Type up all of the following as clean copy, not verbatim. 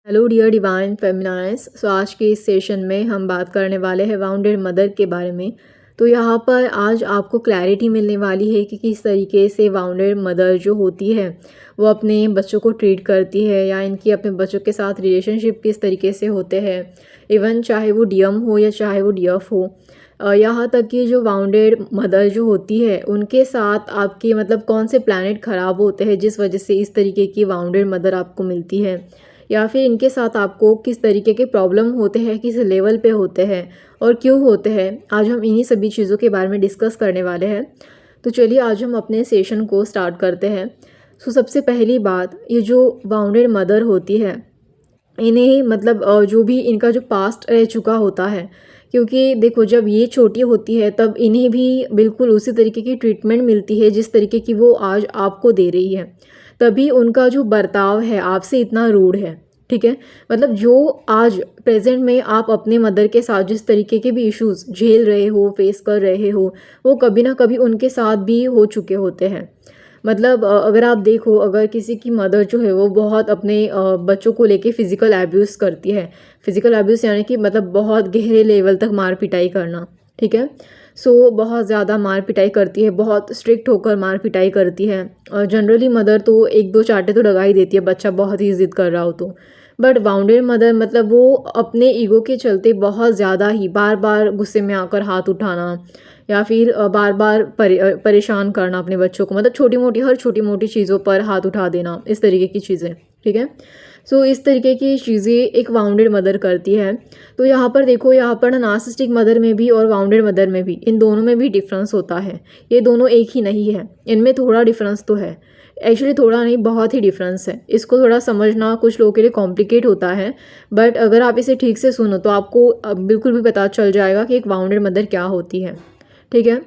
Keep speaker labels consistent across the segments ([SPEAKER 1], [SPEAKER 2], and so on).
[SPEAKER 1] Hello dear divine फेमिनाइज। आज के इस सेशन में हम बात करने वाले हैं वाउंडेड मदर के बारे में। तो यहाँ पर आज आपको क्लैरिटी मिलने वाली है कि किस तरीके से वाउंडेड मदर जो होती है वो अपने बच्चों को ट्रीट करती है, या इनकी अपने बच्चों के साथ रिलेशनशिप किस तरीके से होते हैं। इवन चाहे वो डीएम हो या चाहे वो डीएफ हो, यहाँ तक कि जो वाउंडेड मदर जो होती है उनके साथ आपके मतलब कौन से प्लैनेट ख़राब होते हैं जिस वजह से इस तरीके की वाउंडेड मदर आपको मिलती है, या फिर इनके साथ आपको किस तरीके के प्रॉब्लम होते हैं, किस लेवल पे होते हैं और क्यों होते हैं। आज हम इन्हीं सभी चीज़ों के बारे में डिस्कस करने वाले हैं। तो चलिए आज हम अपने सेशन को स्टार्ट करते हैं। सबसे पहली बात, ये जो वाउंडेड मदर होती है इन्हें मतलब जो भी इनका जो पास्ट रह चुका होता है, क्योंकि देखो जब ये छोटी होती है तब इन्हें भी बिल्कुल उसी तरीके की ट्रीटमेंट मिलती है जिस तरीके की वो आज आपको दे रही है, तभी उनका जो बर्ताव है आपसे इतना रूड है। ठीक है, मतलब जो आज प्रेजेंट में आप अपने मदर के साथ जिस तरीके के भी इश्यूज झेल रहे हो, फेस कर रहे हो, वो कभी ना कभी उनके साथ भी हो चुके होते हैं। मतलब अगर आप देखो, अगर किसी की मदर जो है वो बहुत अपने बच्चों को लेके फिज़िकल एब्यूज़ करती है, फिज़िकल एब्यूज़ यानी कि मतलब बहुत गहरे लेवल तक मार पिटाई करना। ठीक है, बहुत ज़्यादा मार पिटाई करती है, बहुत स्ट्रिक्ट होकर मार पिटाई करती है। और जनरली मदर तो एक दो चांटे तो लगा ही देती है बच्चा बहुत ही ज़िद कर रहा हो तो। बट वाउंडेड मदर मतलब वो अपने ईगो के चलते बहुत ज़्यादा ही बार बार गुस्से में आकर हाथ उठाना, या फिर बार बार परेशान करना अपने बच्चों को, मतलब छोटी मोटी हर छोटी मोटी चीज़ों पर हाथ उठा देना, इस तरीके की चीज़ें। ठीक है, इस तरीके की चीज़ें एक वाउंडेड मदर करती है। तो यहाँ पर देखो, यहाँ पर नार्सिसिस्टिक मदर में भी और वाउंडेड मदर में भी, इन दोनों में भी डिफरेंस होता है। ये दोनों एक ही नहीं है, इनमें थोड़ा डिफरेंस तो है। एक्चुअली थोड़ा नहीं, बहुत ही डिफरेंस है। इसको थोड़ा समझना कुछ लोगों के लिए कॉम्प्लिकेट होता है, बट अगर आप इसे ठीक से सुनो तो आपको बिल्कुल भी पता चल जाएगा कि एक वाउंडेड मदर क्या होती है। ठीक है,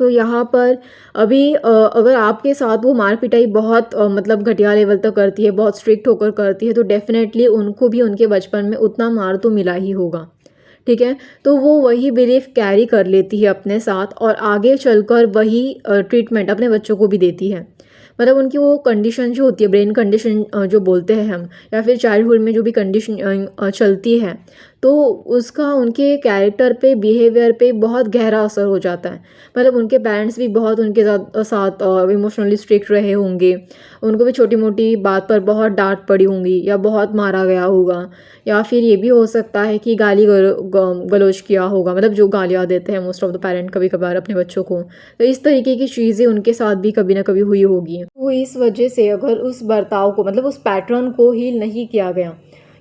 [SPEAKER 1] यहाँ पर अभी अगर आपके साथ वो मार पिटाई बहुत मतलब घटिया लेवल तक करती है, बहुत स्ट्रिक्ट होकर करती है, तो डेफिनेटली उनको भी उनके बचपन में उतना मार तो मिला ही होगा। ठीक है, तो वो वही बिलीफ कैरी कर लेती है अपने साथ और आगे चलकर वही ट्रीटमेंट अपने बच्चों को भी देती है। मतलब उनकी वो कंडीशन जो होती है, ब्रेन कंडीशन जो बोलते हैं हम, या फिर चाइल्डहुड में जो भी कंडीशन चलती है, तो उसका उनके कैरेक्टर पे, बिहेवियर पे बहुत गहरा असर हो जाता है। मतलब उनके पेरेंट्स भी बहुत उनके साथ इमोशनली स्ट्रिक्ट रहे होंगे, उनको भी छोटी मोटी बात पर बहुत डांट पड़ी होंगी, या बहुत मारा गया होगा, या फिर ये भी हो सकता है कि गाली गलौज किया होगा, मतलब जो गालियाँ देते हैं मोस्ट ऑफ द पेरेंट कभी कभार अपने बच्चों को। तो इस तरीके की चीज़ें उनके साथ भी कभी ना कभी हुई होगी। तो इस वजह से अगर उस बर्ताव को, मतलब उस पैटर्न को हील नहीं किया गया,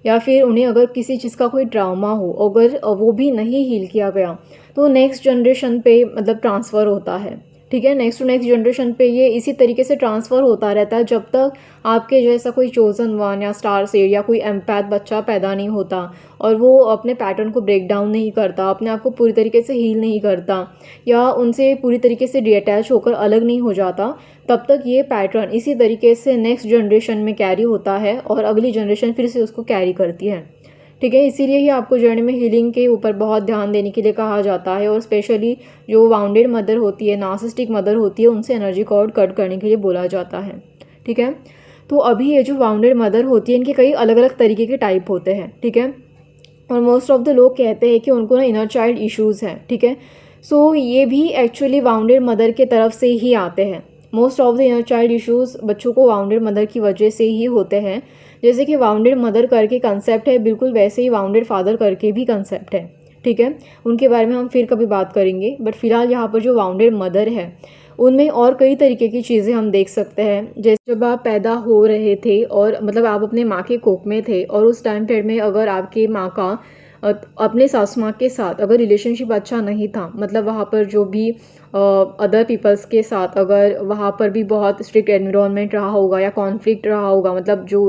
[SPEAKER 1] या फिर उन्हें अगर किसी चीज़ का कोई ट्रामा हो, अगर वो भी नहीं हील किया गया, तो नेक्स्ट जनरेशन पे मतलब ट्रांसफ़र होता है। ठीक है, नेक्स्ट टू नेक्स्ट जनरेशन पे ये इसी तरीके से ट्रांसफ़र होता रहता है जब तक आपके जैसा कोई चोज़न वन या स्टार सेड या कोई एम्पैथ बच्चा पैदा नहीं होता, और वो अपने पैटर्न को ब्रेक डाउन नहीं करता, अपने आप को पूरी तरीके से हील नहीं करता, या उनसे पूरी तरीके से डिअटैच होकर अलग नहीं हो जाता, तब तक ये पैटर्न इसी तरीके से नेक्स्ट जनरेशन में कैरी होता है और अगली जनरेशन फिर से उसको कैरी करती है। ठीक है, इसीलिए ही आपको जर्नी में हीलिंग के ऊपर बहुत ध्यान देने के लिए कहा जाता है, और स्पेशली जो वाउंडेड मदर होती है, नार्सिसिस्टिक मदर होती है, उनसे एनर्जी कॉर्ड कट करने के लिए बोला जाता है। ठीक है, तो अभी ये जो वाउंडेड मदर होती है, इनके कई अलग अलग तरीके के टाइप होते हैं। ठीक है, और मोस्ट ऑफ द लोग कहते हैं कि उनको ना इनर चाइल्ड इश्यूज़ हैं। ठीक है, ये भी एक्चुअली वाउंडेड मदर के तरफ से ही आते हैं। Most of the inner child issues बच्चों को वाउंडेड मदर की वजह से ही होते हैं। जैसे कि वाउंडेड मदर करके कंसेप्ट है, बिल्कुल वैसे ही वाउंडेड फादर करके भी कंसेप्ट है। ठीक है, उनके बारे में हम फिर कभी बात करेंगे, बट फिलहाल यहाँ पर जो वाउंडेड मदर है उनमें और कई तरीके की चीज़ें हम देख सकते हैं। जैसे जब आप पैदा हो रहे थे और मतलब आप अपने माँ के कोख में थे, और उस टाइम पीरियड में अगर आपके माँ का अपने सासू माँ के साथ अगर रिलेशनशिप अच्छा नहीं था, मतलब वहाँ पर जो भी अदर पीपल्स के साथ अगर वहाँ पर भी बहुत स्ट्रिक्ट एनवायरनमेंट रहा होगा या कॉन्फ्लिक्ट रहा होगा, मतलब जो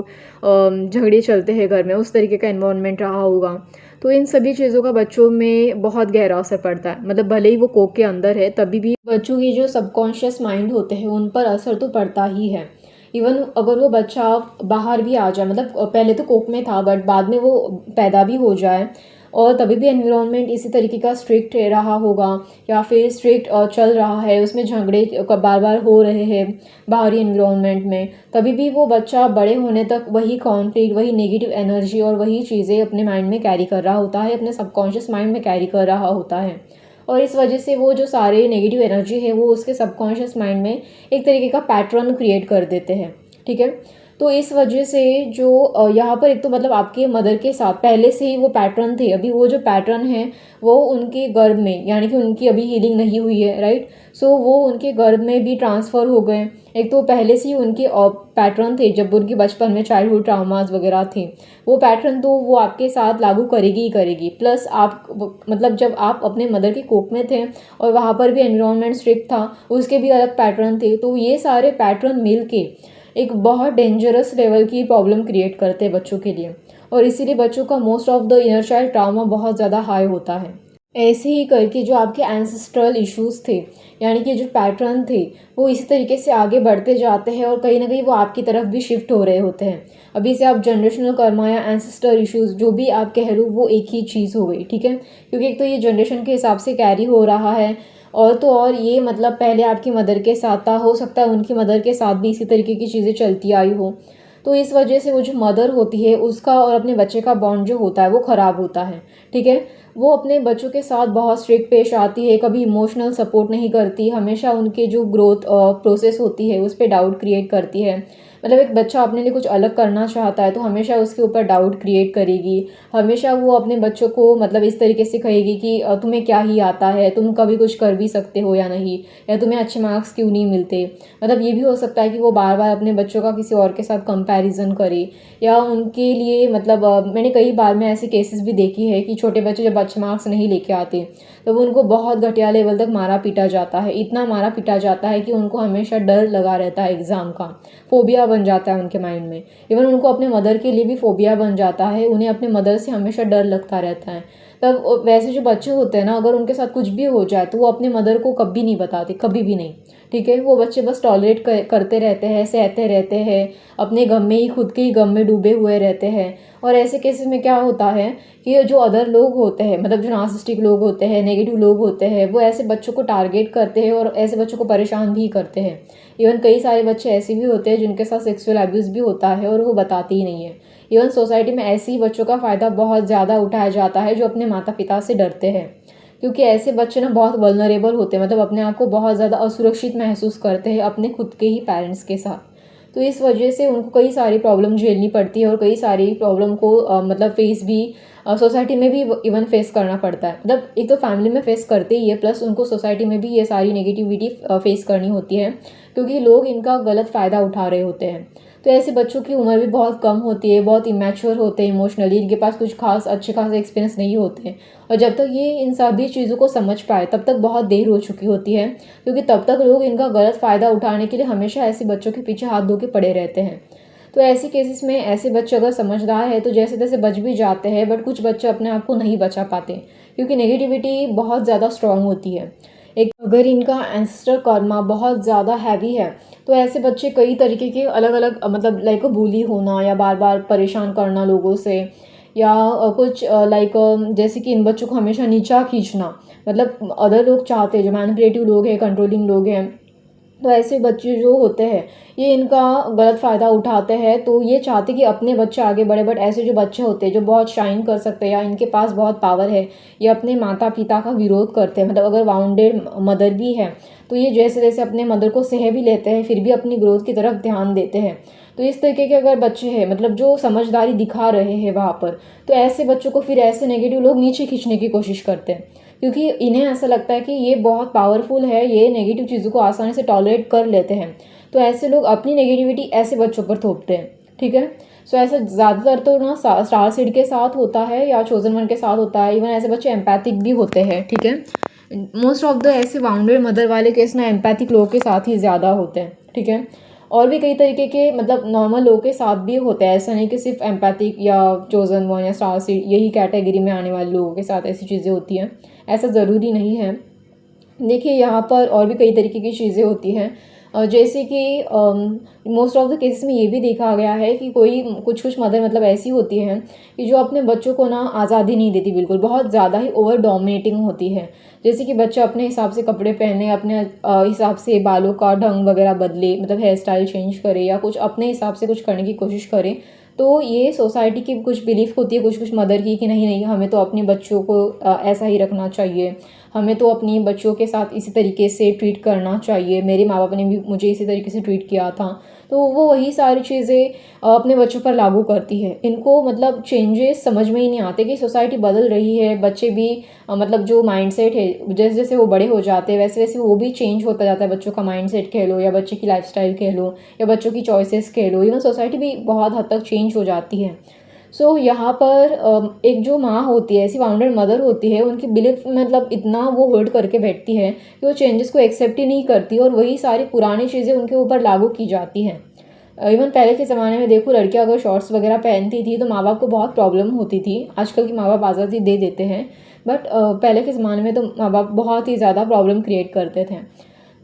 [SPEAKER 1] झगड़े चलते हैं घर में, उस तरीके का एनवायरनमेंट रहा होगा, तो इन सभी चीज़ों का बच्चों में बहुत गहरा असर पड़ता है। मतलब भले ही वो कोख के अंदर है, तभी भी बच्चों की जो सबकॉन्शियस माइंड होते हैं उन पर असर तो पड़ता ही है। इवन अगर वो बच्चा बाहर भी आ जाए, मतलब पहले तो कोख में था बट बाद में वो पैदा भी हो जाए, और तभी भी एनवायरनमेंट इसी तरीके का स्ट्रिक्ट रहा होगा या फिर स्ट्रिक्ट चल रहा है, उसमें झगड़े बार बार हो रहे हैं बाहरी एनवायरनमेंट में, तभी भी वो बच्चा बड़े होने तक वही कॉन्फ्लिक्ट, वही नेगेटिव एनर्जी और वही चीज़ें अपने माइंड में कैरी कर रहा होता है, अपने सबकॉन्शियस माइंड में कैरी कर रहा होता है। और इस वजह से वो जो सारे नेगेटिव एनर्जी है वो उसके सबकॉन्शियस माइंड में एक तरीके का पैटर्न क्रिएट कर देते हैं। ठीक है, तो इस वजह से जो यहाँ पर एक तो मतलब आपके मदर के साथ पहले से ही वो पैटर्न थे, अभी वो जो पैटर्न है वो उनके गर्भ में, यानी कि उनकी अभी हीलिंग नहीं हुई है, राइट। सो वो उनके गर्भ में भी ट्रांसफ़र हो गए। एक तो पहले से ही उनके पैटर्न थे, जब उनके बचपन में चाइल्डहुड ट्रामास वगैरह थे, वो पैटर्न तो वो आपके साथ लागू करेगी ही करेगी। प्लस आप मतलब जब आप अपने मदर के कोख में थे और वहाँ पर भी एनवायरनमेंट स्ट्रिक्ट था, उसके भी अलग पैटर्न थे, तो ये सारे पैटर्न मिल के एक बहुत डेंजरस लेवल की प्रॉब्लम क्रिएट करते हैं बच्चों के लिए, और इसीलिए बच्चों का most of the inner child trauma बहुत ज़्यादा हाई होता है। ऐसे ही करके जो आपके एंसेस्ट्रल इश्यूज़ थे, यानी कि जो पैटर्न थे, वो इसी तरीके से आगे बढ़ते जाते हैं और कहीं ना कहीं वो आपकी तरफ भी शिफ्ट हो रहे होते हैं। अभी से आप जनरेशनल कर्मा या एंसेस्टर इश्यूज़ जो भी आप कह लो, वो एक ही चीज़ हो गई। ठीक है, क्योंकि एक तो ये जनरेशन के हिसाब से कैरी हो रहा है, और तो और ये मतलब पहले आपकी मदर के साथ था, हो सकता है उनकी मदर के साथ भी इसी तरीके की चीज़ें चलती आई हो, तो इस वजह से वो जो मदर होती है उसका और अपने बच्चे का बॉन्ड जो होता है वो ख़राब होता है। ठीक है, वो अपने बच्चों के साथ बहुत स्ट्रिक्ट पेश आती है, कभी इमोशनल सपोर्ट नहीं करती, हमेशा उनके जो ग्रोथ प्रोसेस होती है उस पर डाउट क्रिएट करती है। मतलब एक बच्चा अपने लिए कुछ अलग करना चाहता है तो हमेशा उसके ऊपर डाउट क्रिएट करेगी, हमेशा वो अपने बच्चों को मतलब इस तरीके से कहेगी कि तुम्हें क्या ही आता है, तुम कभी कुछ कर भी सकते हो या नहीं, या तुम्हें अच्छे मार्क्स क्यों नहीं मिलते। मतलब ये भी हो सकता है कि वो बार बार अपने बच्चों का किसी और के साथ कंपैरिजन करे, या उनके लिए मतलब मैंने कई बार में ऐसे केसेस भी देखी है कि छोटे बच्चे जब अच्छे मार्क्स नहीं लेके आते तो उनको बहुत घटिया लेवल तक मारा पीटा जाता है, इतना मारा पीटा जाता है कि उनको हमेशा डर लगा रहता है एग्ज़ाम का, फोबिया बन जाता है उनके माइंड में। इवन उनको अपने मदर के लिए भी फोबिया बन जाता है, उन्हें अपने मदर से हमेशा डर लगता रहता है। तब वैसे जो बच्चे होते हैं ना, अगर उनके साथ कुछ भी हो जाए तो वो अपने मदर को कभी नहीं बताते, कभी भी नहीं। ठीक है, वो बच्चे बस टॉलरेट करते रहते हैं, सहते रहते हैं, अपने गम में ही, खुद के ही गम में डूबे हुए रहते हैं। और ऐसे केसेस में क्या होता है कि जो अदर लोग होते हैं, मतलब जो नार्सिसिस्टिक लोग होते हैं, नेगेटिव लोग होते हैं, वो ऐसे बच्चों को टारगेट करते हैं और ऐसे बच्चों को परेशान भी करते हैं। इवन कई सारे बच्चे ऐसे भी होते हैं जिनके साथ सेक्सुअल अब्यूज़ भी होता है और वो बताते ही नहीं है। इवन सोसाइटी में ऐसे ही बच्चों का फ़ायदा बहुत ज़्यादा उठाया जाता है जो अपने माता पिता से डरते हैं, क्योंकि ऐसे बच्चे ना बहुत वल्नरेबल होते हैं, मतलब अपने आप को बहुत ज़्यादा असुरक्षित महसूस करते हैं अपने खुद के ही पेरेंट्स के साथ। तो इस वजह से उनको कई सारी प्रॉब्लम झेलनी पड़ती है और कई सारी प्रॉब्लम को मतलब फेस भी सोसाइटी में भी इवन फेस करना पड़ता है। मतलब एक तो फैमिली में फेस करते ही है, प्लस उनको सोसाइटी में भी ये सारी नेगेटिविटी फेस करनी होती है, क्योंकि लोग इनका गलत फ़ायदा उठा रहे होते हैं। तो ऐसे बच्चों की उम्र भी बहुत कम होती है, बहुत इमैच्योर होते हैं इमोशनली, इनके पास कुछ खास अच्छे खास एक्सपीरियंस नहीं होते हैं, और जब तक ये इन सभी चीज़ों को समझ पाए तब तक बहुत देर हो चुकी होती है, क्योंकि तब तक लोग इनका गलत फ़ायदा उठाने के लिए हमेशा ऐसे बच्चों के पीछे हाथ धो के पड़े रहते हैं। तो ऐसे केसेस में ऐसे बच्चे अगर समझदार है तो जैसे तैसे बच भी जाते हैं, बट कुछ बच्चे अपने आप को नहीं बचा पाते, क्योंकि नेगेटिविटी बहुत ज़्यादा स्ट्रॉन्ग होती है। एक अगर इनका एंसेस्टर कर्मा बहुत ज़्यादा हैवी है तो ऐसे बच्चे कई तरीके के अलग अलग मतलब लाइक बुली होना, या बार बार परेशान करना लोगों से, या कुछ लाइक जैसे कि इन बच्चों को हमेशा नीचा खींचना, मतलब अदर लोग चाहते हैं, जो मैनिपुलेटिव लोग हैं, कंट्रोलिंग लोग हैं, तो ऐसे बच्चे जो होते हैं ये इनका गलत फ़ायदा उठाते हैं। तो ये चाहते कि अपने बच्चे आगे बढ़े, बट ऐसे जो बच्चे होते हैं जो बहुत शाइन कर सकते हैं या इनके पास बहुत पावर है, ये अपने माता पिता का विरोध करते हैं। मतलब अगर वाउंडेड मदर भी है तो ये जैसे जैसे अपने मदर को सह भी लेते हैं फिर भी अपनी ग्रोथ की तरफ ध्यान देते हैं। तो इस तरीके के अगर बच्चे हैं, मतलब जो समझदारी दिखा रहे हैं वहाँ पर, तो ऐसे बच्चों को फिर ऐसे नेगेटिव लोग नीचे खींचने की कोशिश करते हैं, क्योंकि इन्हें ऐसा लगता है कि ये बहुत पावरफुल है, ये नेगेटिव चीज़ों को आसानी से टॉलरेट कर लेते हैं, तो ऐसे लोग अपनी नेगेटिविटी ऐसे बच्चों पर थोपते हैं। ठीक है, सो ऐसा ज़्यादातर तो ना स्टार सीड के साथ होता है या चोजन वन के साथ होता है। इवन ऐसे बच्चे एम्पैथिक भी होते हैं। ठीक है, मोस्ट ऑफ द ऐसे वाउंडेड मदर वाले केस ना एम्पैथिक लोगों के साथ ही ज़्यादा होते हैं। ठीक है, और भी कई तरीके के मतलब नॉर्मल लोगों के साथ भी होते हैं, ऐसा नहीं कि सिर्फ एम्पैथिक या चोजन वन या स्टार सीड यही कैटेगरी में आने वाले लोगों के साथ ऐसी चीज़ें होती हैं, ऐसा ज़रूरी नहीं है। देखिए यहाँ पर और भी कई तरीके की चीज़ें होती हैं। जैसे कि मोस्ट ऑफ द केसेस में ये भी देखा गया है कि कोई कुछ कुछ मदर मतलब ऐसी होती हैं कि जो अपने बच्चों को ना आज़ादी नहीं देती, बिल्कुल बहुत ज़्यादा ही ओवर डोमिनेटिंग होती है। जैसे कि बच्चा अपने हिसाब से कपड़े पहने, अपने हिसाब से बालों का ढंग वगैरह बदले, मतलब हेयर स्टाइल चेंज करे या कुछ अपने हिसाब से कुछ करने की कोशिश करे। तो ये सोसाइटी की कुछ बिलीफ होती है कुछ कुछ मदर की कि नहीं नहीं, हमें तो अपने बच्चों को ऐसा ही रखना चाहिए, हमें तो अपनी बच्चों के साथ इसी तरीके से ट्रीट करना चाहिए, मेरे माँ बाप ने भी मुझे इसी तरीके से ट्रीट किया था। तो वो वही सारी चीज़ें अपने बच्चों पर लागू करती है। इनको मतलब चेंजेस समझ में ही नहीं आते कि सोसाइटी बदल रही है, बच्चे भी मतलब जो माइंडसेट है जैसे जैसे वो बड़े हो जाते हैं वैसे वैसे वो भी चेंज होता जाता है। बच्चों का माइंडसेट कह लो या बच्चे की लाइफस्टाइल कह लो या बच्चों की चॉइसेस कह लो, इवन सोसाइटी भी बहुत हद तक चेंज हो जाती है। सो यहाँ पर एक जो माँ होती है, ऐसी फाउंडर मदर होती है, उनकी बिलीफ मतलब इतना वो होल्ड करके बैठती है कि वो चेंजेस को एक्सेप्ट ही नहीं करती और वही सारी पुरानी चीज़ें उनके ऊपर लागू की जाती हैं। इवन पहले के ज़माने में देखो, लड़कियां अगर शॉर्ट्स वगैरह पहनती थी तो माँ बाप को बहुत प्रॉब्लम होती थी। आजकल के माँ बाप आज़ादी दे देते हैं, बट पहले के ज़माने में तो माँ बाप बहुत ही ज़्यादा प्रॉब्लम क्रिएट करते थे।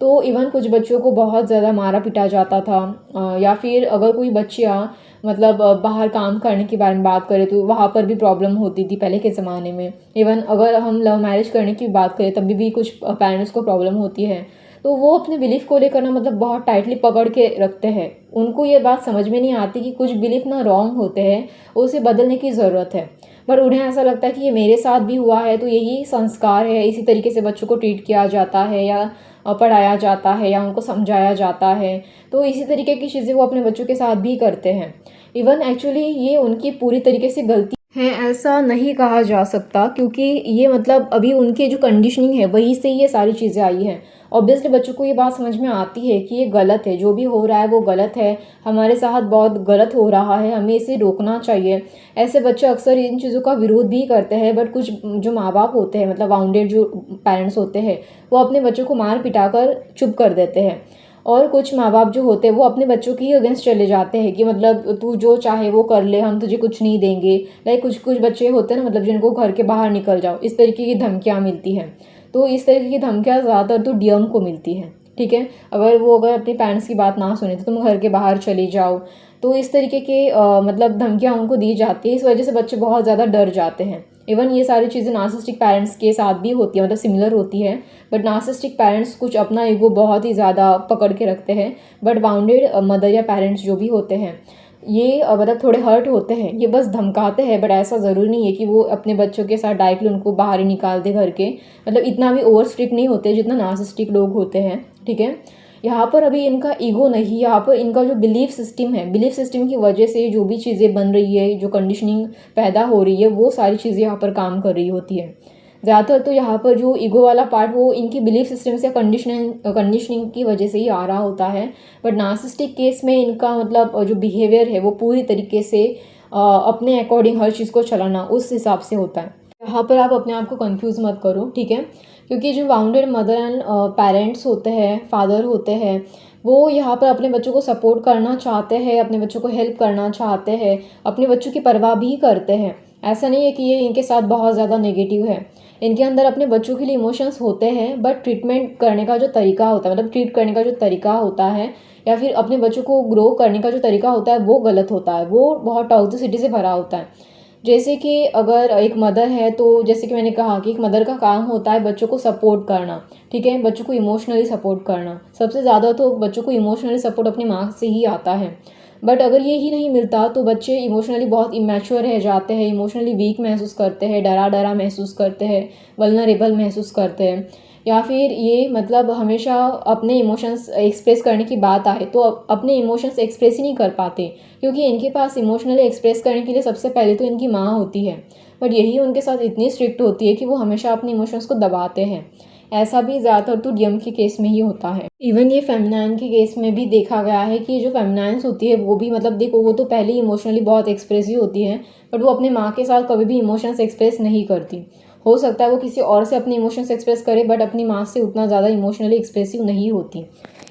[SPEAKER 1] तो इवन कुछ बच्चों को बहुत ज़्यादा मारा पीटा जाता था, या फिर अगर कोई बच्चियाँ मतलब बाहर काम करने के बारे में बात करें तो वहाँ पर भी प्रॉब्लम होती थी पहले के ज़माने में। इवन अगर हम लव मैरिज करने की बात करें तभी भी कुछ पेरेंट्स को प्रॉब्लम होती है। तो वो अपने बिलीफ को लेकर ना मतलब बहुत टाइटली पकड़ के रखते हैं। उनको ये बात समझ में नहीं आती कि कुछ बिलीफ ना रॉन्ग होते हैं, उसे बदलने की ज़रूरत है। पर उन्हें ऐसा लगता है कि ये मेरे साथ भी हुआ है तो यही संस्कार है, इसी तरीके से बच्चों को ट्रीट किया जाता है या पढ़ाया जाता है या उनको समझाया जाता है। तो इसी तरीके की चीज़ें वो अपने बच्चों के साथ भी करते हैं। इवन एक्चुअली ये उनकी पूरी तरीके से गलती है ऐसा नहीं कहा जा सकता, क्योंकि ये मतलब अभी उनके जो कंडीशनिंग है वहीं से ये सारी चीज़ें आई हैं। ऑब्वियसली बच्चों को ये बात समझ में आती है कि ये गलत है, जो भी हो रहा है वो गलत है, हमारे साथ बहुत गलत हो रहा है, हमें इसे रोकना चाहिए। ऐसे बच्चे अक्सर इन चीज़ों का विरोध भी करते हैं, बट कुछ जो माँ बाप होते हैं मतलब वाउंडेड जो पेरेंट्स होते हैं वो अपने बच्चों को मार पिटा कर चुप कर देते हैं। और कुछ माँ बाप जो होते हैं वो अपने बच्चों के ही अगेंस्ट चले जाते हैं कि मतलब तू जो चाहे वो कर ले, हम तुझे कुछ नहीं देंगे। लाइक कुछ कुछ बच्चे होते हैं ना मतलब जिनको घर के बाहर निकल जाओ, इस तरीके की धमकियाँ मिलती हैं। तो इस तरीके की धमकियाँ ज़्यादातर तो डीएम को मिलती हैं, ठीक है। अगर अपने पेरेंट्स की बात ना सुने तो तुम घर के बाहर चले जाओ। तो इस तरीके के मतलब धमकियाँ उनको दी जाती है, इस वजह से बच्चे बहुत ज़्यादा डर जाते हैं। इवन ये सारी चीज़ें नार्सिसिस्टिक पेरेंट्स के साथ भी होती है, मतलब सिमिलर होती है। बट नार्सिसिस्टिक पेरेंट्स कुछ अपना ईगो बहुत ही ज़्यादा पकड़ के रखते हैं, बट बाउंडेड मदर या पेरेंट्स जो भी होते हैं ये मतलब थोड़े हर्ट होते हैं, ये बस धमकाते हैं। बट ऐसा ज़रूरी नहीं है कि वो अपने बच्चों के साथ डायरेक्टली उनको बाहर ही निकाल दे घर के, मतलब इतना भी ओवर स्ट्रिक्ट नहीं होते जितना नार्सिसिस्टिक लोग होते हैं, ठीक है। यहाँ पर अभी इनका ईगो नहीं, यहाँ पर इनका जो बिलीफ सिस्टम है, बिलीफ सिस्टम की वजह से जो भी चीज़ें बन रही है, जो कंडीशनिंग पैदा हो रही है, वो सारी चीज़ें यहाँ पर काम कर रही होती है। ज़्यादातर तो यहाँ पर जो ईगो वाला पार्ट वो इनकी बिलीफ सिस्टम से कंडीशनिंग की वजह से ही आ रहा होता है। बट नार्सिसिस्टिक केस में इनका मतलब जो बिहेवियर है वो पूरी तरीके से अपने अकॉर्डिंग हर चीज़ को चलाना उस हिसाब से होता है। यहाँ पर आप अपने आप को कंफ्यूज मत करो, ठीक है। क्योंकि जो वाउंडेड मदर एंड पेरेंट्स होते हैं, फादर होते हैं, वो यहाँ पर अपने बच्चों को सपोर्ट करना चाहते हैं, अपने बच्चों को हेल्प करना चाहते हैं, अपने बच्चों की परवाह भी करते हैं। ऐसा नहीं है कि ये इनके साथ बहुत ज़्यादा नेगेटिव है। इनके अंदर अपने बच्चों के लिए इमोशंस होते हैं, बट ट्रीटमेंट करने का जो तरीका होता है, मतलब ट्रीट करने का जो तरीका होता है या फिर अपने बच्चों को ग्रो करने का जो तरीका होता है वो गलत होता है, वो बहुत टॉक्सिसिटी से भरा होता है। जैसे कि अगर एक मदर है तो जैसे कि मैंने कहा कि एक मदर का काम होता है बच्चों को सपोर्ट करना, ठीक है, बच्चों को इमोशनली सपोर्ट करना। सबसे ज़्यादा तो बच्चों को इमोशनली सपोर्ट अपनी माँ से ही आता है। बट अगर ये ही नहीं मिलता तो बच्चे इमोशनली बहुत इमैच्योर रह जाते हैं, इमोशनली वीक महसूस करते हैं, डरा डरा महसूस करते हैं, वल्नरेबल महसूस करते हैं। या फिर ये मतलब हमेशा अपने इमोशंस एक्सप्रेस करने की बात आए तो अपने इमोशंस एक्सप्रेस ही नहीं कर पाते, क्योंकि इनके पास इमोशनली एक्सप्रेस करने के लिए सबसे पहले तो इनकी माँ होती है। बट यही उनके साथ इतनी स्ट्रिक्ट होती है कि वो हमेशा अपने इमोशंस को दबाते हैं। ऐसा भी ज़्यादातर तो डीएम के केस में ही होता है। इवन ये फेमिनाइन के केस में भी देखा गया है कि जो फेमिनाइंस होती है वो भी मतलब देखो वो तो पहले ही इमोशनली बहुत एक्सप्रेसिव होती है, बट वो अपने माँ के साथ कभी भी इमोशंस एक्सप्रेस नहीं करती। हो सकता है वो किसी और से अपने इमोशंस एक्सप्रेस करे, बट अपनी माँ से उतना ज़्यादा इमोशनली एक्सप्रेसिव नहीं होती।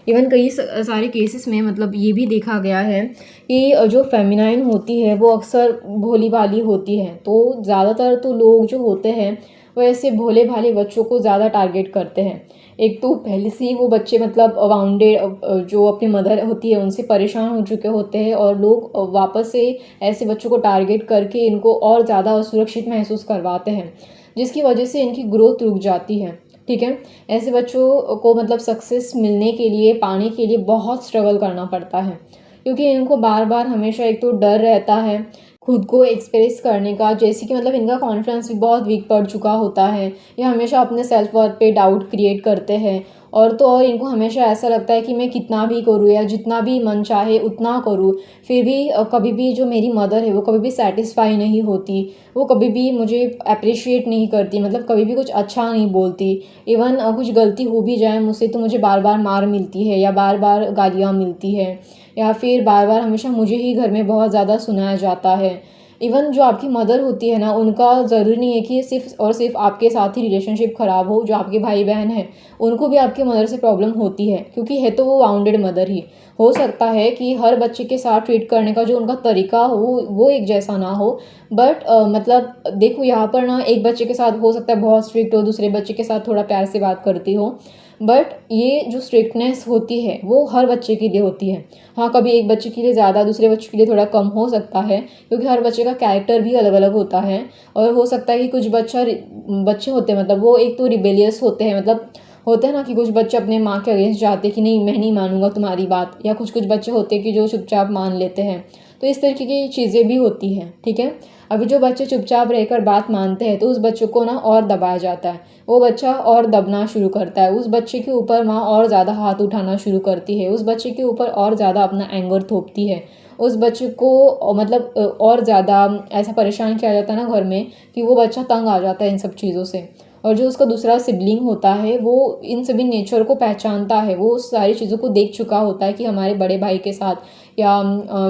[SPEAKER 1] इवन कई सारे केसेस में मतलब ये भी देखा गया है कि जो फेमिनाइन होती है वो अक्सर भोली भाली होती है। तो ज़्यादातर तो लोग जो होते हैं वो ऐसे भोले भाले बच्चों को ज़्यादा टारगेट करते हैं। एक तो पहले से ही वो बच्चे मतलब वाउंडेड जो अपनी मदर होती है उनसे परेशान हो चुके होते हैं, और लोग वापस से ऐसे बच्चों को टारगेट करके इनको और ज़्यादा असुरक्षित महसूस करवाते हैं, जिसकी वजह से इनकी ग्रोथ रुक जाती है। ठीक है, ऐसे बच्चों को मतलब सक्सेस मिलने के लिए, पाने के लिए बहुत स्ट्रगल करना पड़ता है, क्योंकि इनको बार बार हमेशा एक तो डर रहता है खुद को एक्सप्रेस करने का, जैसे कि मतलब इनका कॉन्फिडेंस भी बहुत वीक पड़ चुका होता है, ये हमेशा अपने सेल्फ वर्थ पे डाउट क्रिएट करते हैं। और तो और इनको हमेशा ऐसा लगता है कि मैं कितना भी करूँ या जितना भी मन चाहे उतना करूँ, फिर भी कभी भी जो मेरी मदर है वो कभी भी सेटिस्फाई नहीं होती, वो कभी भी मुझे अप्रिशिएट नहीं करती, मतलब कभी भी कुछ अच्छा नहीं बोलती। इवन कुछ गलती हो भी जाए मुझसे तो मुझे बार बार मार मिलती है या बार बार गालियाँ मिलती है, या फिर बार बार हमेशा मुझे ही घर में बहुत ज़्यादा सुनाया जाता है। इवन जो आपकी मदर होती है ना, उनका ज़रूरी नहीं है कि सिर्फ़ और सिर्फ़ आपके साथ ही रिलेशनशिप ख़राब हो। जो आपके भाई-बहन हैं, उनको भी आपकी मदर से प्रॉब्लम होती है, क्योंकि है तो वो वाउंडेड मदर ही। हो सकता है कि हर बच्चे के साथ ट्रीट करने का जो उनका तरीका हो, वो एक जैसा ना हो। बट मतलब देखो यहाँ पर ना, एक बच्चे के साथ हो सकता है बहुत स्ट्रिक्ट हो, दूसरे बच्चे के साथ थोड़ा प्यार से बात करती हो। बट ये जो स्ट्रिक्टनेस होती है, वो हर बच्चे के लिए होती है। हाँ, कभी एक बच्चे के लिए ज़्यादा, दूसरे बच्चे के लिए थोड़ा कम हो सकता है, क्योंकि हर बच्चे का कैरेक्टर भी अलग-अलग होता है। और हो सकता है कि कुछ बच्चे होते हैं, मतलब वो एक तो रिबेलियस होते हैं, मतलब होता है ना कि कुछ बच्चे अपने माँ के अगेंस्ट जाते हैं कि नहीं, मैं नहीं मानूँगा तुम्हारी बात, या कुछ-कुछ बच्चे होते हैं कि जो चुपचाप मान लेते हैं। तो इस तरीके की चीज़ें भी होती हैं, ठीक है? अभी जो बच्चे चुपचाप रहकर बात मानते हैं, तो उस बच्चे को ना और दबाया जाता है। वो बच्चा और दबना शुरू करता है, उस बच्चे के ऊपर माँ और ज़्यादा हाथ उठाना शुरू करती है, उस बच्चे के ऊपर और ज़्यादा अपना एंगर थोपती है। उस बच्चे को मतलब और ज़्यादा ऐसा परेशान किया जाता है ना घर में, कि वो बच्चा तंग आ जाता है इन सब चीज़ों से। और जो उसका दूसरा सिबलिंग होता है, वो इन सभी नेचर को पहचानता है, वो उस सारी चीज़ों को देख चुका होता है कि हमारे बड़े भाई के साथ या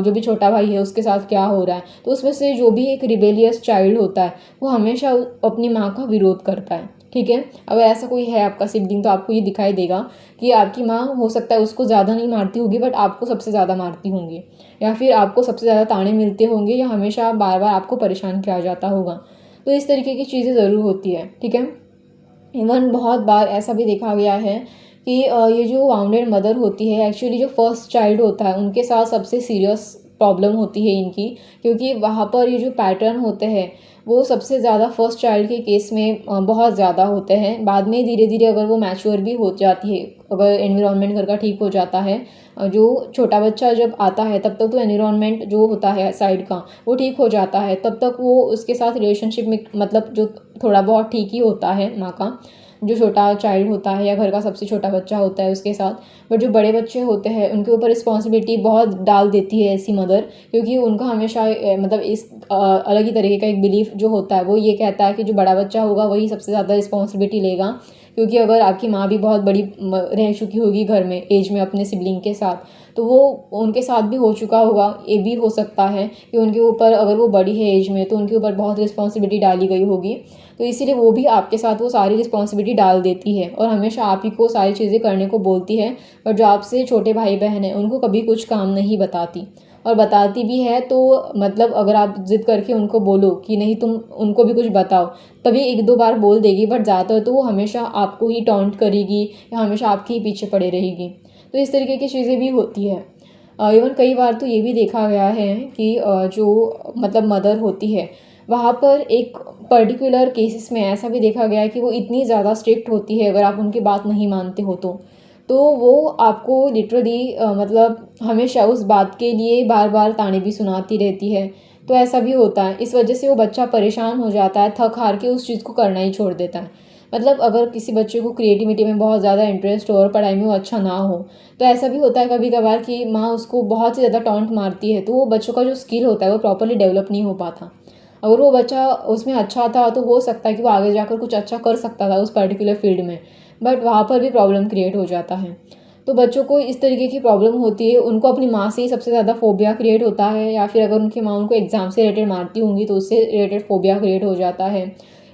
[SPEAKER 1] जो भी छोटा भाई है उसके साथ क्या हो रहा है। तो उसमें से जो भी एक रिबेलियस चाइल्ड होता है, वो हमेशा अपनी माँ का विरोध करता है, ठीक है? अगर ऐसा कोई है आपका सिबलिंग, तो आपको ये दिखाई देगा कि आपकी माँ हो सकता है उसको ज़्यादा नहीं मारती होगी, बट आपको सबसे ज़्यादा मारती होंगी, या फिर आपको सबसे ज़्यादा ताने मिलते होंगे, या हमेशा बार-बार आपको परेशान किया जाता होगा। तो इस तरीके की चीज़ें ज़रूर होती है, ठीक है? इवन बहुत बार ऐसा भी देखा गया है कि ये जो वाउंडेड मदर होती है, एक्चुअली जो फर्स्ट चाइल्ड होता है उनके साथ सबसे सीरियस प्रॉब्लम होती है इनकी, क्योंकि वहाँ पर ये जो पैटर्न होते हैं वो सबसे ज़्यादा फर्स्ट चाइल्ड के केस में बहुत ज़्यादा होते हैं। बाद में धीरे धीरे अगर वो मैच्योर भी हो जाती है, अगर एनवायरनमेंट घर का ठीक हो जाता है, जो छोटा बच्चा जब आता है तब तक तो एनवायरनमेंट जो होता है साइड का वो ठीक हो जाता है, तब तक वो उसके साथ रिलेशनशिप में मतलब जो थोड़ा बहुत ठीक ही होता है माँ का, जो छोटा चाइल्ड होता है या घर का सबसे छोटा बच्चा होता है उसके साथ। बट जो बड़े बच्चे होते हैं उनके ऊपर रिस्पॉन्सिबिलिटी बहुत डाल देती है ऐसी मदर, क्योंकि उनका हमेशा मतलब इस अलग ही तरीके का एक बिलीफ जो होता है, वो ये कहता है कि जो बड़ा बच्चा होगा वही सबसे ज़्यादा रिस्पॉन्सिबिलिटी लेगा, क्योंकि अगर आपकी माँ भी बहुत बड़ी रह चुकी होगी घर में एज में अपने सिबलिंग के साथ, तो वो उनके साथ भी हो चुका होगा। ये भी हो सकता है कि उनके ऊपर, अगर वो बड़ी है एज में, तो उनके ऊपर बहुत रिस्पॉन्सिबिलिटी डाली गई होगी, तो इसीलिए वो भी आपके साथ वो सारी रिस्पॉन्सिबिलिटी डाल देती है और हमेशा आप ही को सारी चीज़ें करने को बोलती है। पर जो आपसे छोटे भाई बहन हैं उनको कभी कुछ काम नहीं बताती, और बताती भी है तो मतलब अगर आप ज़िद करके उनको बोलो कि नहीं तुम उनको भी कुछ बताओ, तभी 1-2 बार बोल देगी, बट ज़्यादातर तो वो हमेशा आपको ही टॉन्ट करेगी या हमेशा आपके ही पीछे पड़े रहेगी। तो इस तरीके की चीज़ें भी होती है। इवन कई बार तो ये भी देखा गया है कि जो मतलब मदर होती है, वहाँ पर एक पर्टिकुलर केसेस में ऐसा भी देखा गया है कि वो इतनी ज़्यादा स्ट्रिक्ट होती है, अगर आप उनकी बात नहीं मानते हो तो वो आपको लिटरली मतलब हमेशा उस बात के लिए बार-बार ताने भी सुनाती रहती है। तो ऐसा भी होता है, इस वजह से वो बच्चा परेशान हो जाता है, थक-हार के उस चीज़ को करना ही छोड़ देता है। मतलब अगर किसी बच्चे को क्रिएटिविटी में बहुत ज़्यादा इंटरेस्ट हो और पढ़ाई में वो अच्छा ना हो, तो ऐसा भी होता है कभी-कभार कि माँ उसको बहुत ही ज़्यादा टॉन्ट मारती है, तो वो बच्चों का जो स्किल होता है वो प्रॉपर्ली डेवलप नहीं हो पाता। अगर वो बच्चा उसमें अच्छा था तो हो सकता है कि वो आगे जाकर कुछ अच्छा कर सकता था उस पर्टिकुलर फील्ड में, बट वहाँ पर भी प्रॉब्लम क्रिएट हो जाता है। तो बच्चों को इस तरीके की प्रॉब्लम होती है, उनको अपनी माँ से ही सबसे ज़्यादा फ़ोबिया क्रिएट होता है, या फिर अगर उनकी माँ उनको एग्ज़ाम से रिलेटेड मारती होंगी तो उससे रिलेटेड फ़ोबिया क्रिएट हो जाता है।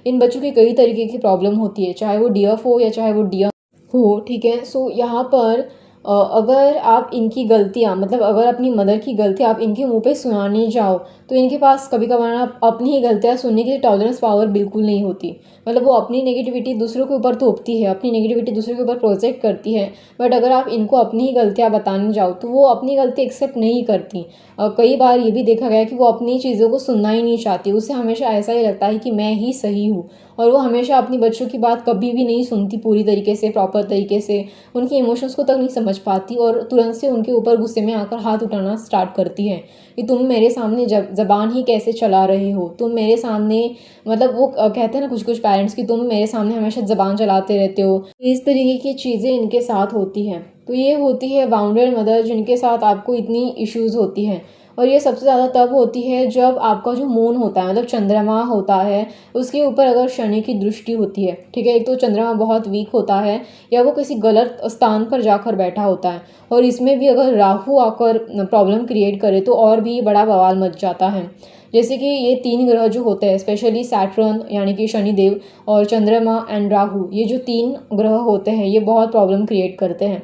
[SPEAKER 1] इन बच्चों की कई तरीके की प्रॉब्लम होती है, चाहे वो डीएफ हो या चाहे वो डीएम हो, ठीक है? सो यहाँ पर अगर आप इनकी गलतियाँ मतलब अगर अपनी मदर की गलती आप इनके मुँह पे सुनाने जाओ, तो इनके पास कभी-कभार ना अपनी ही गलतियाँ सुनने की टॉलरेंस पावर बिल्कुल नहीं होती। मतलब वो अपनी नेगेटिविटी दूसरों के ऊपर थोपती है, अपनी नेगेटिविटी दूसरों के ऊपर प्रोजेक्ट करती है। बट अगर आप इनको अपनी ही गलतियाँ बताने जाओ, तो वो अपनी गलती एक्सेप्ट नहीं करती। कई बार ये भी देखा गया है कि वो अपनी चीज़ों को सुनना ही नहीं चाहती। उसे हमेशा ऐसा ही लगता है कि मैं ही सही हूँ, और वो हमेशा अपनी बच्चों की बात कभी भी नहीं सुनती पूरी तरीके से, प्रॉपर तरीके से। उनके इमोशंस को तक नहीं समझ पाती और तुरंत से उनके ऊपर गुस्से में आकर हाथ उठाना स्टार्ट करती है कि तुम मेरे सामने ज़बान ही कैसे चला रहे हो, तुम मेरे सामने मतलब वो कहते हैं ना कुछ कुछ पेरेंट्स कि तुम मेरे सामने हमेशा ज़बान चलाते रहते हो। इस तरीके की चीज़ें इनके साथ होती हैं। तो ये होती है बाउंडेड मदर जिनके साथ आपको इतनी इश्यूज़ होती हैं। और ये सबसे ज़्यादा तब होती है जब आपका जो मून होता है मतलब चंद्रमा होता है, उसके ऊपर अगर शनि की दृष्टि होती है, ठीक है। एक तो चंद्रमा बहुत वीक होता है या वो किसी गलत स्थान पर जाकर बैठा होता है, और इसमें भी अगर राहु आकर प्रॉब्लम क्रिएट करे तो और भी बड़ा बवाल मच जाता है। जैसे कि ये 3 ग्रह जो होते हैं, स्पेशली सैटर्न यानी कि शनिदेव और चंद्रमा एंड राहु, ये जो 3 ग्रह होते हैं ये बहुत प्रॉब्लम क्रिएट करते हैं।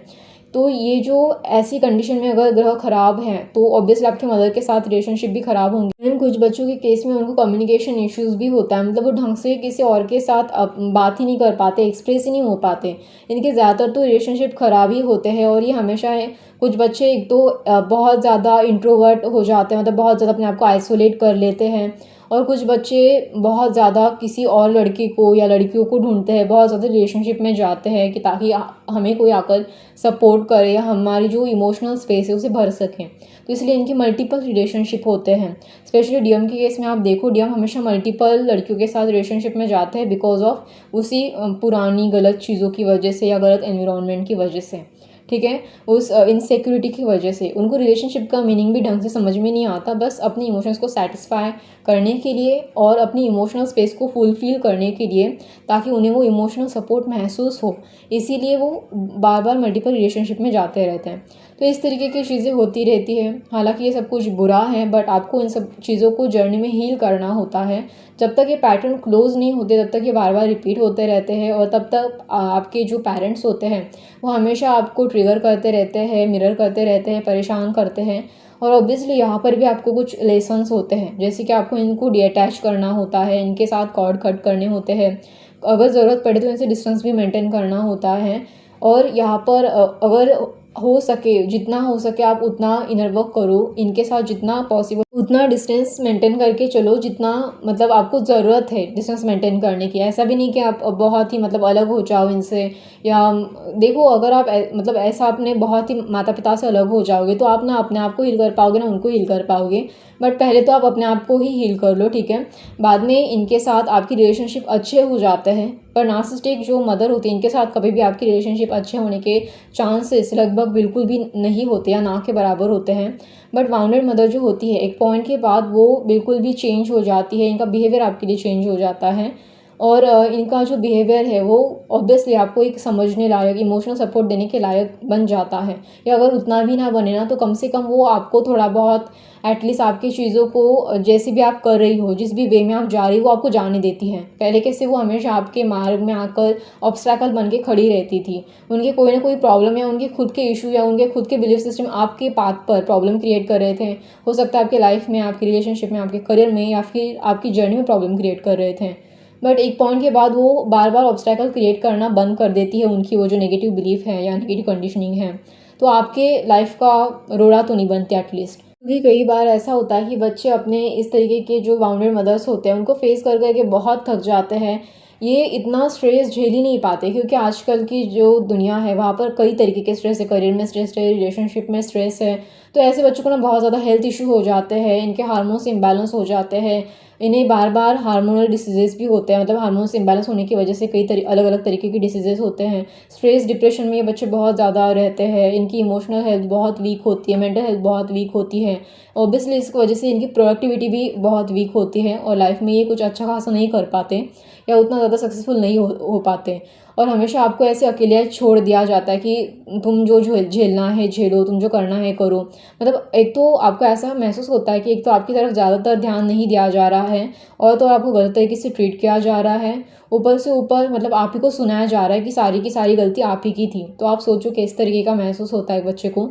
[SPEAKER 1] तो ये जो ऐसी कंडीशन में अगर ग्रह खराब हैं तो ऑब्वियसली आपके मदर के साथ रिलेशनशिप भी खराब होंगे। एंड कुछ बच्चों के केस में उनको कम्युनिकेशन इश्यूज भी होता है, मतलब वो ढंग से किसी और के साथ बात ही नहीं कर पाते, एक्सप्रेस ही नहीं हो पाते। इनके ज़्यादातर तो रिलेशनशिप खराब ही होते हैं, और ये हमेशा कुछ बच्चे एक तो बहुत ज़्यादा इंट्रोवर्ट हो जाते हैं, मतलब बहुत ज़्यादा अपने आप को आइसोलेट कर लेते हैं, और कुछ बच्चे बहुत ज़्यादा किसी और लड़के को या लड़कियों को ढूंढते हैं, बहुत ज़्यादा रिलेशनशिप में जाते हैं कि ताकि हमें कोई आकर सपोर्ट करे या हमारी जो इमोशनल स्पेस है उसे भर सकें। तो इसलिए इनके मल्टीपल रिलेशनशिप होते हैं। स्पेशली डीएम के केस में आप देखो, डीएम हमेशा मल्टीपल लड़कियों के साथ रिलेशनशिप में जाते हैं बिकॉज ऑफ उसी पुरानी गलत चीज़ों की वजह से या गलत एनवायरनमेंट की वजह से, ठीक है। उस इनसिक्योरिटी की वजह से उनको रिलेशनशिप का मीनिंग भी ढंग से समझ में नहीं आता, बस अपनी इमोशंस को सेटिस्फाई करने के लिए और अपनी इमोशनल स्पेस को फुलफिल करने के लिए, ताकि उन्हें वो इमोशनल सपोर्ट महसूस हो, इसीलिए वो बार बार मल्टीपल रिलेशनशिप में जाते रहते हैं। तो इस तरीके की चीज़ें होती रहती है। हालांकि ये सब कुछ बुरा है, बट आपको इन सब चीज़ों को जर्नी में हील करना होता है। जब तक ये पैटर्न क्लोज नहीं होते तब तक ये बार बार रिपीट होते रहते हैं, और तब तक आपके जो पेरेंट्स होते हैं वो हमेशा आपको ट्रिगर करते रहते हैं, मिरर करते रहते हैं, परेशान करते हैं। और ऑब्वियसली यहाँ पर भी आपको कुछ लेसन्स होते हैं, जैसे कि आपको इनको डीअटैच करना होता है, इनके साथ कॉर्ड कट करने होते हैं, अगर ज़रूरत पड़े तो इनसे डिस्टेंस भी मेंटेन करना होता है। और यहाँ पर अगर हो सके, जितना हो सके आप उतना इनर वर्क करो, इनके साथ जितना पॉसिबल उतना डिस्टेंस मेंटेन करके चलो, जितना मतलब आपको ज़रूरत है डिस्टेंस मेंटेन करने की। ऐसा भी नहीं कि आप बहुत ही मतलब अलग हो जाओ इनसे, या देखो अगर आप मतलब ऐसा अपने बहुत ही माता पिता से अलग हो जाओगे तो आप ना अपने आप को हील कर पाओगे ना उनको हील कर पाओगे। बट पहले तो आप अपने आप को ही हील कर लो, ठीक है। बाद में इनके साथ आपकी रिलेशनशिप अच्छे हो जाते हैं, पर नार्सिसिस्टिक जो मदर होती है इनके साथ कभी भी आपकी रिलेशनशिप अच्छे होने के चांसेस लगभग बिल्कुल भी नहीं होते या ना के बराबर होते हैं। बट बाउंडेड मदर जो होती है एक पॉइंट के बाद वो बिल्कुल भी चेंज हो जाती है, इनका बिहेवियर आपके लिए चेंज हो जाता है, और इनका जो बिहेवियर है वो ऑब्वियसली आपको एक समझने लायक, इमोशनल सपोर्ट देने के लायक बन जाता है। या अगर उतना भी ना बने ना, तो कम से कम वो आपको थोड़ा बहुत एटलीस्ट आपकी चीज़ों को जैसे भी आप कर रही हो, जिस भी वे में आप जा रही हो, वो आपको जाने देती हैं। पहले कैसे वो हमेशा आपके मार्ग में आकर ऑब्स्टैकल बन के खड़ी रहती थी। उनके कोई ना कोई प्रॉब्लम या उनके खुद के इशू या उनके खुद के बिलीफ सिस्टम आपके पाथ पर प्रॉब्लम क्रिएट कर रहे थे। हो सकता है आपके लाइफ में, आपकी रिलेशनशिप में, आपके करियर में, या फिर आपकी जर्नी में प्रॉब्लम क्रिएट कर रहे थे। बट एक पॉइंट के बाद वो बार बार ऑब्स्टैकल क्रिएट करना बंद कर देती है, उनकी वो जो नेगेटिव बिलीफ है या नेगेटिव कंडीशनिंग है, तो आपके लाइफ का रोड़ा तो नहीं बनती एटलीस्ट। क्योंकि कई बार ऐसा होता है कि बच्चे अपने इस तरीके के जो बाउंडेड मदर्स होते हैं उनको फेस कर करके बहुत थक जाते हैं। ये इतना स्ट्रेस झेल ही नहीं पाते, क्योंकि आजकल की जो दुनिया है वहाँ पर कई तरीके के स्ट्रेस है, करियर में स्ट्रेस है, रिलेशनशिप में स्ट्रेस है। तो ऐसे बच्चों को ना बहुत ज़्यादा हेल्थ इशू हो जाते हैं, इनके हार्मोन्स इम्बैलेंस हो जाते हैं, इन्हें बार बार हार्मोनल डिसीजेज़ भी होते हैं, मतलब हार्मोन्स इम्बैलेंस होने की वजह से कई अलग अलग तरीके के डिसीजेज़ होते हैं। स्ट्रेस डिप्रेशन में ये बच्चे बहुत ज़्यादा रहते हैं, इनकी इमोशनल हेल्थ बहुत वीक होती है, मेंटल हेल्थ बहुत वीक होती है। ऑब्वियसली इसकी वजह से इनकी प्रोडक्टिविटी भी बहुत वीक होती है, और लाइफ में ये कुछ अच्छा खासा नहीं कर पाते या उतना ज़्यादा सक्सेसफुल नहीं हो पाते। और हमेशा आपको ऐसे अकेले छोड़ दिया जाता है कि तुम जो झेलना है झेलो, तुम जो करना है करो। मतलब एक तो आपको ऐसा महसूस होता है कि एक तो आपकी तरफ ज़्यादातर ध्यान नहीं दिया जा रहा है और तो आपको गलत तरीके से ट्रीट किया जा रहा है। ऊपर से ऊपर मतलब आप ही को सुनाया जा रहा है कि सारी की सारी गलती आप ही की थी। तो आप सोचो किस तरीके का महसूस होता है एक बच्चे को।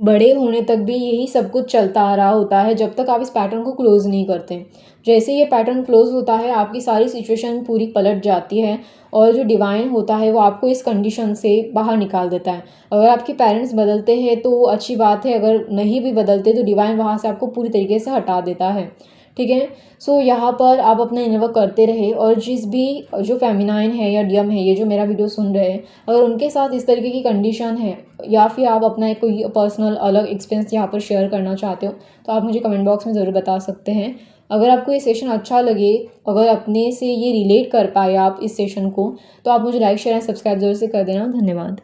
[SPEAKER 1] बड़े होने तक भी यही सब कुछ चलता आ रहा होता है जब तक आप इस पैटर्न को क्लोज़ नहीं करते। जैसे ये पैटर्न क्लोज़ होता है आपकी सारी सिचुएशन पूरी पलट जाती है और जो डिवाइन होता है वो आपको इस कंडीशन से बाहर निकाल देता है। अगर आपके पेरेंट्स बदलते हैं तो अच्छी बात है, अगर नहीं भी बदलते तो डिवाइन वहाँ से आपको पूरी तरीके से हटा देता है। ठीक है। सो यहाँ पर आप अपना इनर वर्क करते रहे और जिस भी जो फेमिनाइन है या डियम है, ये जो मेरा वीडियो सुन रहे हैं, अगर उनके साथ इस तरीके की कंडीशन है या फिर आप अपना एक कोई पर्सनल अलग एक्सपीरियंस यहाँ पर शेयर करना चाहते हो तो आप मुझे कमेंट बॉक्स में ज़रूर बता सकते हैं। अगर आपको ये सेशन अच्छा लगे, अगर अपने से ये रिलेट कर पाए आप इस सेशन को, तो आप मुझे लाइक शेयर एंड सब्सक्राइब ज़रूर से कर देना। धन्यवाद।